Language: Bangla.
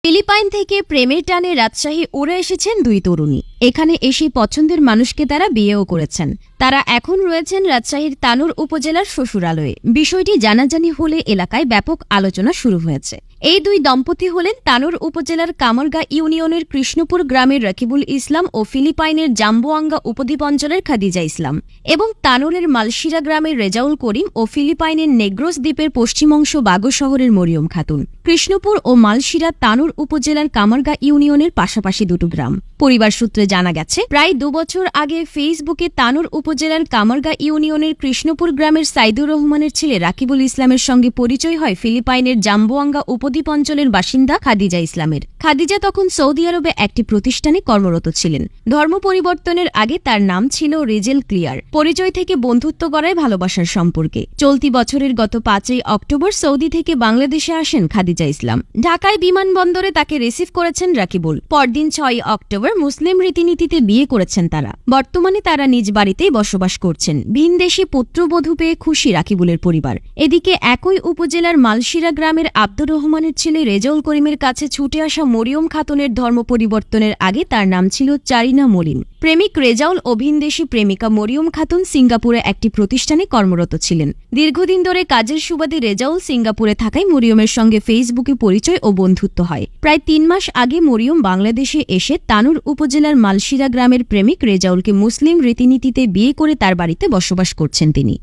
ফিলিপাইন থেকে প্রেমের টানে রাজশাহী উড়ে এসেছেন দুই তরুণী। এখানে এসে পছন্দের মানুষকে তারা বিয়েও করেছেন। তারা এখন রয়েছেন রাজশাহীর তানোর উপজেলার শ্বশুরালয়ে। বিষয়টি জানাজানি হলে এলাকায় ব্যাপক আলোচনা শুরু হয়েছে। এই দুই দম্পতি হলেন তানোর উপজেলার কামরগা ইউনিয়নের কৃষ্ণপুর গ্রামের রাকিবুল ইসলাম ও ফিলিপাইনের জাম্বোয়াঙ্গা উপদ্বীপ অঞ্চলের খাদিজা ইসলাম, এবং তানোরের মালশিরা গ্রামের রেজাউল করিম ও ফিলিপাইনের নেগ্রোস দ্বীপের পশ্চিম অংশ বাগো শহরের মরিয়ম খাতুন। কৃষ্ণপুর ও মালশিরা তানোর উপজেলার কামরগা ইউনিয়নের পাশাপাশি দুটো গ্রাম। পরিবার সূত্রে জানা গেছে, প্রায় 2 বছর আগে ফেসবুকে তানোর উপজেলার কামরগা ইউনিয়নের কৃষ্ণপুর গ্রামের সাইদুর রহমানের ছেলে রাকিবুল ইসলামের সঙ্গে পরিচয় হয় ফিলিপাইনের জাম্বোয়াঙ্গা উপদ্বীপ অঞ্চলের বাসিন্দা খাদিজা ইসলামের। খাদিজা তখন সৌদি আরবে একটি প্রতিষ্ঠানে কর্মরত ছিলেন। ধর্ম পরিবর্তনের আগে তার নাম ছিল রেজেল ক্লিয়ার। পরিচয় থেকে বন্ধুত্ব গড়ায় ভালোবাসার সম্পর্কে। চলতি বছরের গত 5ই অক্টোবর সৌদি থেকে বাংলাদেশে আসেন খাদিজা ইসলাম। ঢাকায় বিমানবন্দরে তাকে রিসিভ করেছেন রাকিবুল। পরদিন 6ই অক্টোবর মুসলিম রীতিনীতিতে বিয়ে করেছেন তারা। বর্তমানে তারা নিজ বাড়িতেই বসবাস করছেন। ভিনদেশি পুত্রবধূ পেয়ে খুশি রাকিবুলের পরিবার। এদিকে একই উপজেলার মালশিরা গ্রামের আব্দুর রহমানের ছেলে রেজাউল করিমের কাছে ছুটে আসা মরিয়ম খাতুনের ধর্ম পরিবর্তনের আগে তার নাম ছিল চারিনা মলিন। প্রেমিক রেজাউল ও ভিনদেশি প্রেমিকা মরিয়ম খাতুন সিঙ্গাপুরে একটি প্রতিষ্ঠানে কর্মরত ছিলেন। দীর্ঘদিন ধরে কাজের সুবাদে রেজাউল সিঙ্গাপুরে থাকায় মরিয়মের সঙ্গে ফেসবুকে পরিচয় ও বন্ধুত্ব হয়। প্রায় 3 মাস আগে মরিয়ম বাংলাদেশে এসে তানোর উপজেলার মালশিরা গ্রামের প্রেমিক রেজাউলকে মুসলিম রীতিনীতিতে বিয়ে করে তার বাড়িতে বসবাস করছেন তিনি।